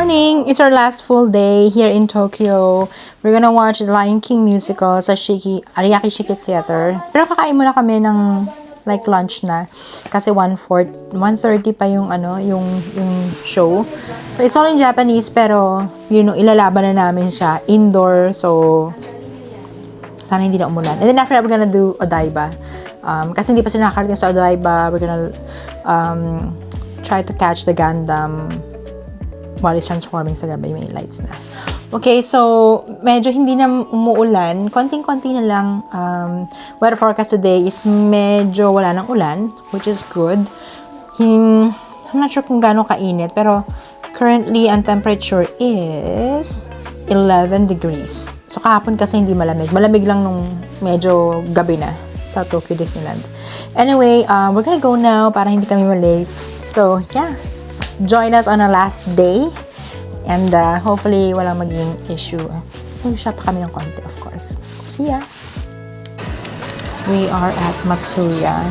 morning! It's our last full day here in Tokyo. We're gonna watch the Lion King musical sa Ariake Shiki Theater. Pero kakain muna kami ng like lunch na. Kasi 1:30 pa yung show. So it's all in Japanese pero ilalaban na namin siya indoor. So sana hindi na umulan. And then after that, we're gonna do Odaiba. Kasi hindi pa sila nakakarating sa Odaiba. We're gonna try to catch the Gundam while it's transforming sa gabi, may lights na. Okay, so medyo hindi na umuulan. Konting-konti na lang. Weather forecast today is medyo wala ng ulan, which is good. I'm not sure kung gaano kainit, pero currently, ang temperature is 11 degrees. So, kahapon kasi hindi malamig. Malamig lang nung medyo gabi na sa Tokyo Disneyland. Anyway, we're gonna go now para hindi kami malate. So, yeah. Join us on our last day. And hopefully, walang maging issue. Mag-shop kami ng konti, of course. See ya! We are at Matsuya.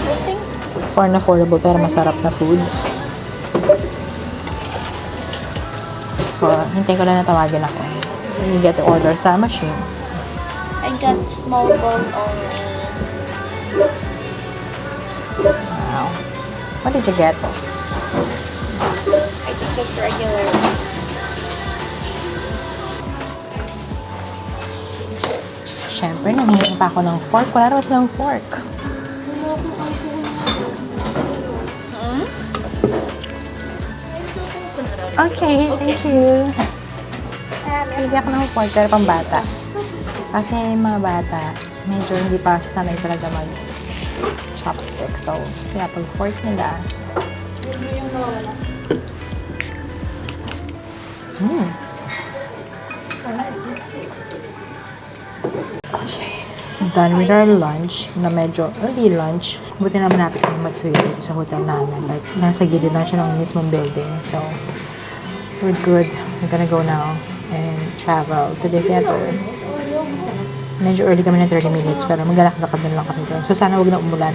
I think for an affordable pero masarap na food. So, hintayin ko lang na tawagin ako. So, you get to order sa machine. I got small bowl only. Wow. What did you get? I think it's regular. Siyempre, nanghihingi pa ako ng fork. Wala naman silang fork. Okay, thank you. Hindi ako ng fork, pero pang bata. Kasi yung mga bata, medyo hindi pa sanay talaga mag-chopstick. So, kaya pag fork nila, done with our lunch, na medyo early lunch. Buti naman napit ng Matsuya dito sa hotel namin. Like, nasa gilid na siya ng mismong building. So, we're good. We're gonna go now and travel to the theater. Medyo early kami ng 30 minutes, pero maglalakad na lang kami doon. So, sana huwag na umulan.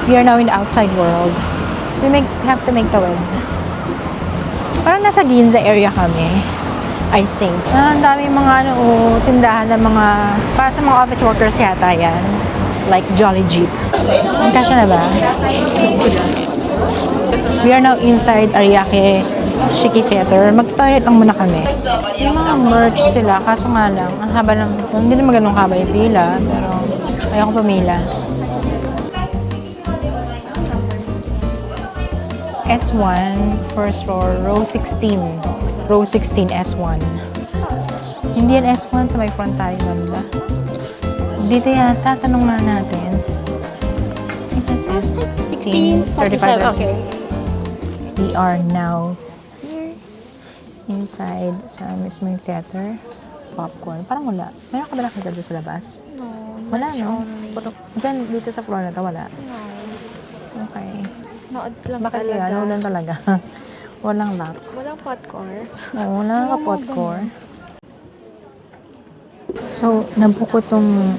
We are now in the outside world. We have to make the way. Parang nasa Ginza area kami. I think. Ang dami mga tindahan ng mga, para sa mga office workers yata yan. Like Jolly Jeep. Kasya na ba? We are now inside Ariake Shiki Theater. Mag-toilet lang muna kami. Yung mga merch sila, kaso nga lang, ang haba ng, hindi naman ganun haba yung pila, pero ayoko pumila. S1, first floor, row 16. Row 16, S1. Hindi yan S1, sa may front tayo ganda. Dito yata, tanong na natin. 16, 35, okay. We are now here inside sa mismong theater. Popcorn. Parang wala. Meron ka ba nakita doon sa labas? No. Wala, no? Diyan, dito sa floor na to, wala. No. Okay. Nood lang Bakit talaga. kaya? Naulan talaga. Walang laps. Walang popcorn. Oo, wala ka popcorn. So, nabook ko tong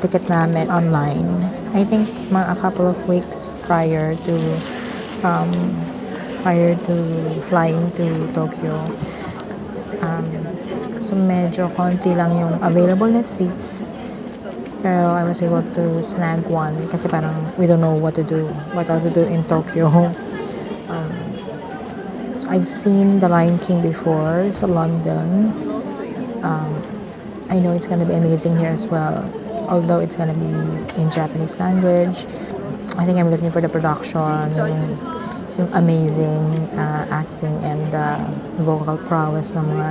ticket namin online. I think mga a couple of weeks prior to flying to Tokyo. So, medyo konti lang yung available na seats. Pero I was able to snag one kasi parang we don't know what else to do in Tokyo. So I've seen The Lion King before sa London. I know it's gonna be amazing here as well, although it's gonna be in Japanese language. I think I'm looking for the production, yung amazing acting and vocal prowess ng mga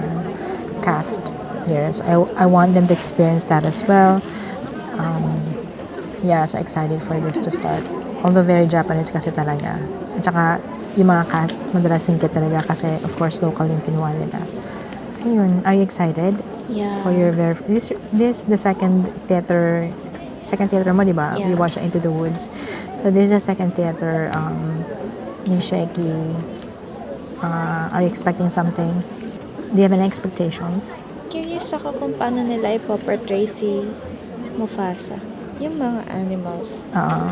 cast here. So I want them to experience that as well. Yeah, so excited for this to start. Although very Japanese kasi talaga. At saka, yung mga cast, madalas singkit talaga kasi, of course, local yung kinuha nila. Ayun, are you excited? Yeah. For your this the second theater mo, di ba? Yeah. We watched Into the Woods. So, this is the second theater ni Sheki. Are you expecting something? Do you have any expectations? Curious ako kung paano nila ipoportray si Mufasa. Yung mga animals. Oo.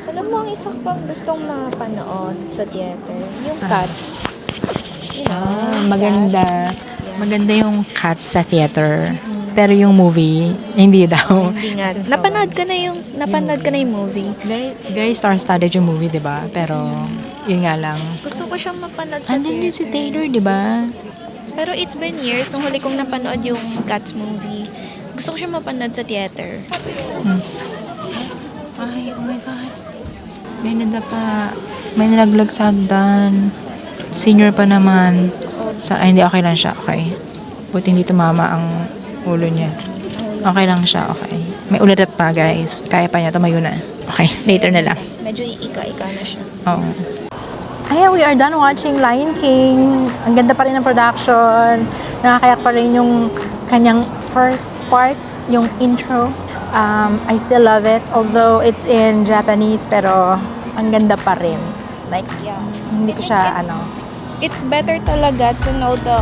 Alam mo, ang isa pang gustong mapanood sa theater, yung Cats. You know, Maganda. Cats. Yeah. Maganda yung Cats sa theater. Pero yung movie, hindi daw. Hindi nga. Napanood ka na yung movie. Very, very star-studded yung movie, di ba? Pero, yun nga lang. Gusto ko siyang mapanood sa Andun din si theater. Taylor, di ba? Pero it's been years nung huli kong napanood yung Cats movie. Gusto ko siyang mapanood sa theater. Ay, oh my God. May nadapa. May nalaglag sa hagdan. Senior pa naman. Hindi, okay lang siya. Okay. Buti hindi tumama ang ulo niya. Okay lang siya. Okay. May ulirat pa, guys. Kaya pa niya. Tumayo na. Okay. Later na lang. Medyo iika-ika na siya. Oo. Ayan, we are done watching Lion King. Ang ganda pa rin ng production. Nakakayak pa rin yung kanyang first part, yung intro. I still love it. Although it's in Japanese, pero ang ganda pa rin. Like, Yeah. hindi ko siya, It's better talaga to know the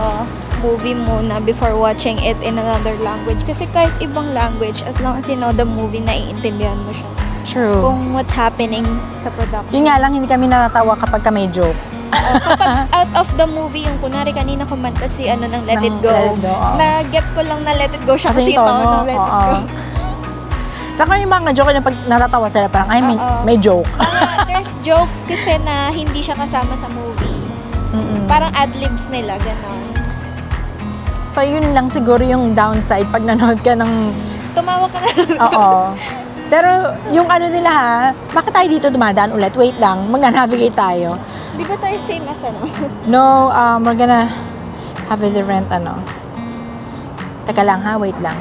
movie muna before watching it in another language. Kasi kahit ibang language, as long as you know the movie, naiintindihan mo siya. true. Kung what's happening sa production. Yun nga lang, hindi kami natatawa kapag ka may joke. Kapag out of the movie, yung kunwari kanina kumanta si ng Let Ng It Go. Let It Go, oo. Na-gets ko lang na Let It Go siya Kasi kasi yung tono, ng Let It oo. Go. Tsaka yung mga joke na pag natatawa sila, parang, ay, Oo. may joke. There's jokes kasi na hindi siya kasama sa movie. Parang ad-libs nila, gano'n. So, yun lang siguro yung downside pag nanood ka ng Tumawa ka na. oo. Pero yung nila ha, bakit tayo dito dumadaan ulit? Wait lang, mag-navigate tayo. Di ba tayo same as No, we're gonna have a different Teka lang ha, wait lang.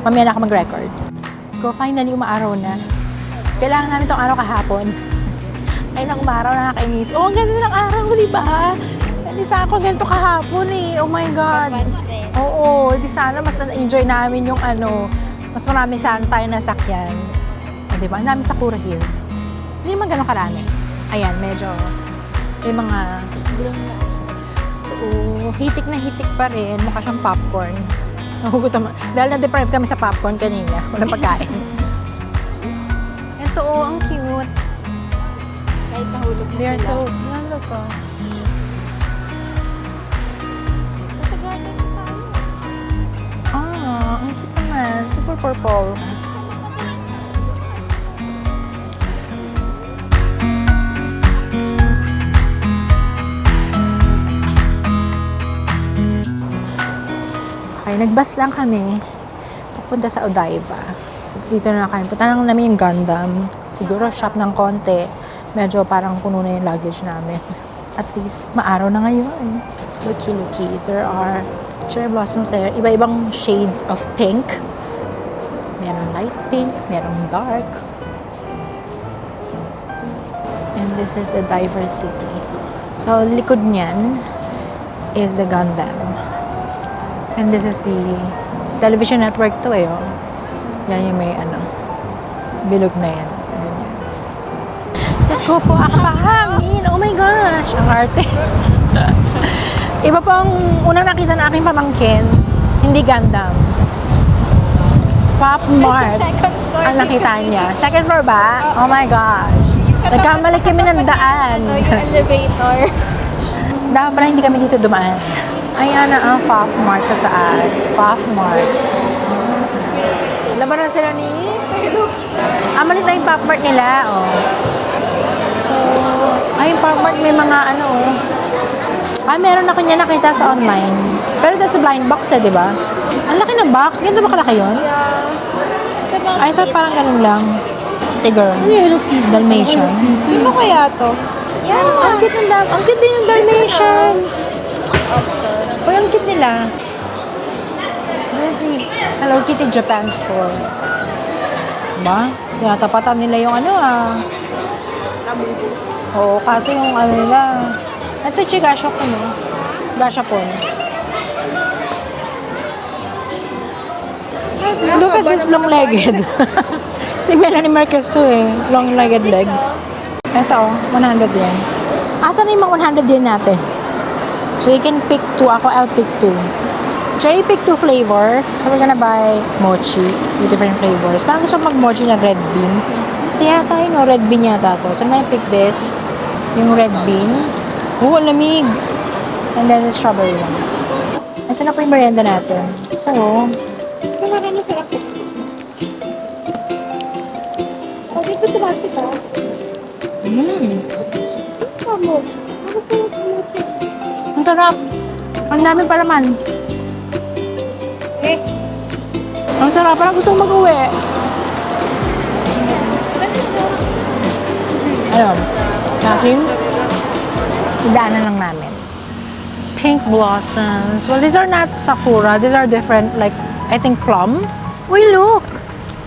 Mamaya na ako mag-record. Let's go, finally umaaraw na. Kailangan namin tong araw kahapon. Ay lang umaraw, nakakainis. Oh, ang ganda ng araw, di ba? Hindi sa ako ganito kahapon eh. Oh my God. Pansin. Oo, di sana mas na-enjoy namin yung mas marami sana tayo nasakyan. O, diba? Ang dami Sakura here. Hindi naman ganun karami. Ayan, medyo may mga hitik na hitik pa rin. Mukha siyang popcorn. Nahugutom. Dahil na-deprive kami sa popcorn kanina. Walang pagkain. Ito, ang cute. Kahit nahulog na They are sila. so, look oh. Nasa garden na tayo. Ang cute naman. Super purple. Okay, nagbus lang kami. Papunta sa Odaiba. Tapos dito na kami. Punta lang namin yung Gundam. Siguro shop ng konti. Medyo parang puno na yung luggage namin. At least, maaraw na ngayon. Looky. There are cherry blossoms there. Iba-ibang shades of pink. Meron light pink, meron dark. And this is the diversity. So, likod niyan is the Gundam. And this is the television network to eh. Oh. Yan yung may bilog na yan. Ganyan. Let's go po. Akapahangin. Oh my gosh. Ang arte. Iba pa ang unang nakita na aking pamangkin. Hindi Gundam. Pop Mart. second floor. Ang nakita niya. Second floor ba? Oh my gosh. Nagkamali kami ng daan. Yung elevator. Dapat pala hindi kami dito dumaan. Ayan na ang Pop Mart sa taas. Pop Mart. Laban na sila ni... Malit na yung Pop Mart nila. Oh. So, yung Pop Mart may mga meron ako niya nakita sa online. Pero that's a blind box di ba? Ang laki ng box. Ganito ba kalaki yun? Yeah. I thought parang ganun lang. Tiger. Dalmatian. Ano kaya to? Yeah. Ang cute ang cute din ng Dalmatian. Uy, ang cute nila. This is Hello Kitty Japan store. Diba? Tinatapatan nila yung Oo, kaso yung nila. Ito, Gashapon Gashapon. Look at this long-legged. Si Melanie Marquez to long-legged legs. Ito, 100 yen. Asan na yung mga 100 yen natin? So, you can pick 2. I'll pick 2. Should I pick 2 flavors? So we're gonna buy mochi with different flavors. Parang gusto ko mag-mochi na red bean. Ito yata yun, no? Red bean yata to. So I'm gonna pick this. Yung red bean. Oh, ang lamig! And then the strawberry one. Ito na po yung merienda natin. So, ang sarap. Ang dami pa naman. Ang sarap. Parang gusto kong mag-uwi. Ayun. Nasin. Idaanan lang namin. Pink blossoms. Well, these are not sakura. These are different, like, I think plum. Uy, look!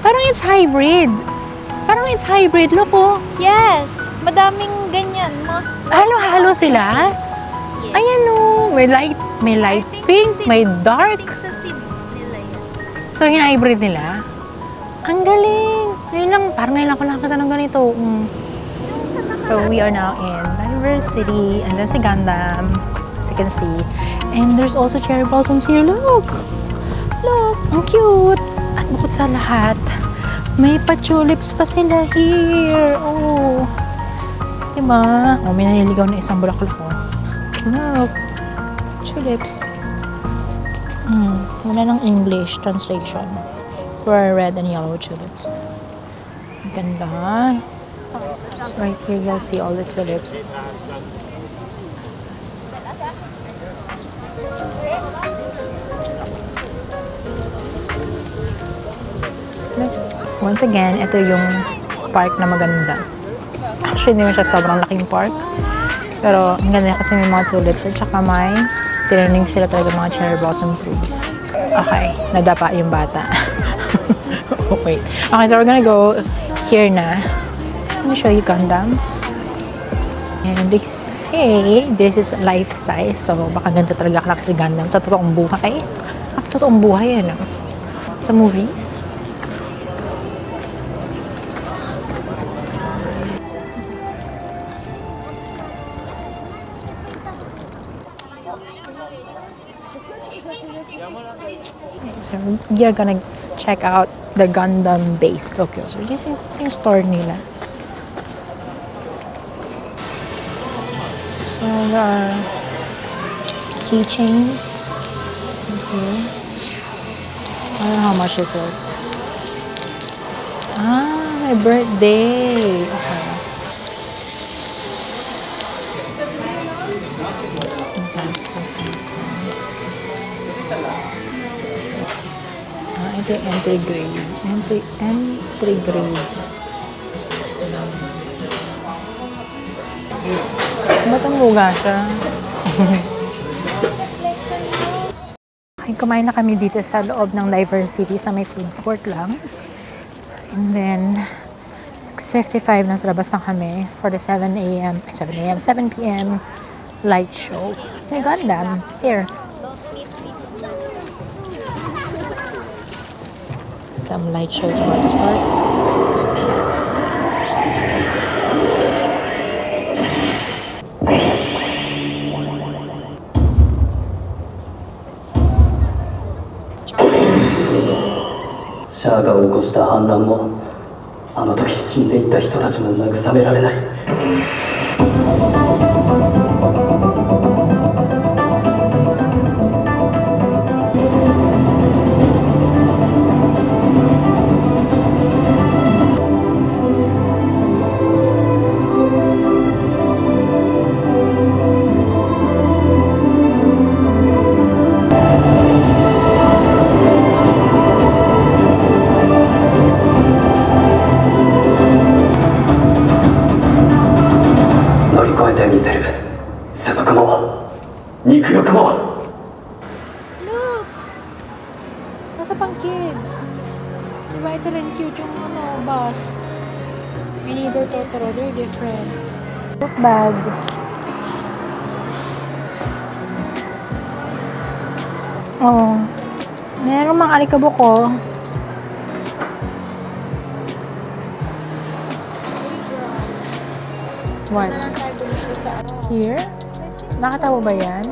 Parang it's hybrid. Parang it's hybrid. Look, oh. Yes! Madaming ganyan. Halo-halo sila. Yes. Ayan, oh. May light pink, may dark. Sa seed nila yan. So, hybrid nila. Ang galing. Ngayon lang, parang ngayon lang ako nakakita ng ganito. So, we are now in University. And then si Gundam, as you can see. And there's also cherry blossoms here. Look! Look! Ang cute! At bukod sa lahat, may pa-tulips pa sila here. Oh! Diba? Oh, may naniligaw na isang bulaklak ko. Look! Tulips. Wala ng English translation for red and yellow tulips. Ang ganda. So right here you'll see all the tulips. Look. Once again, ito yung park na maganda. Actually, hindi mo siya sobrang laking park. Pero ang ganda kasi may mga tulips at saka may tinaning sila talaga mga cherry blossom trees. Okay, nadapa yung bata. Wait. Okay, so we're gonna go here na. Let me show you Gundam. And they say this is life size. So, baka ganito talaga kalaki si Gundam sa totoong buhay. Totoong buhay yan. Sa movies. So, we are gonna check out the Gundam base Tokyo. So, this is yung store nila. So, there are keychains. Okay. I don't know how much this is. Ah, my birthday. Okay. Ito yung entry grade. Entry grade. Ba't ang luga siya? Okay, kumain na kami dito sa loob ng Diversity sa may food court lang. And then, 6:55 na sa labas na kami for the 7 p.m. light show. Oh, Gundam. Here. Light show is about to start.シャアが起こした反乱もあの時死んでいった人たちも慰められない。見せる世俗も肉欲も Look! Nasa pang kids. Diba ito rin cute yung bus. My neighbor Totoro, they're different. Book bag. Oh. Meron mga alikabok ko. What? Here? Nakatawa ba yan?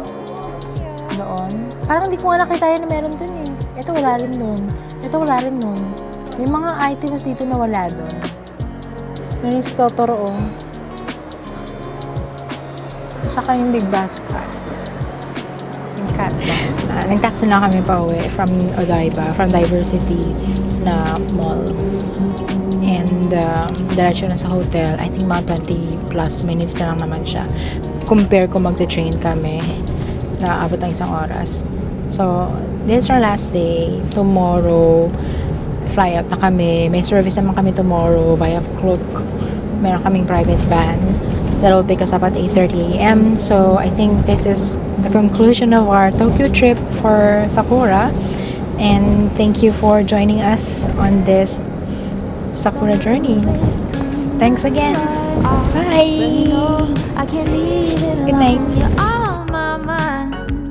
doon. Parang hindi ko nga nakita yan na meron dun eh. Ito wala rin dun. Ito wala rin dun. May mga items dito na wala dun. Meron si Totoro oh. Saka yung Big Basket. Yung cat box. Nag-taxi na kami pa uwi from Odaiba, from Diversity na mall. And diretso na sa hotel. I think mga 20 plus minutes na lang naman siya. Compare kung magte-train kami na abot ng isang oras. So, this is our last day. Tomorrow, fly out na kami. May service naman kami tomorrow via Klook. Meron kaming private van that will pick us up at 8:30 a.m. So, I think this is the conclusion of our Tokyo trip for Sakura. And thank you for joining us on this Sakura journey. Thanks again. Bye! Good night.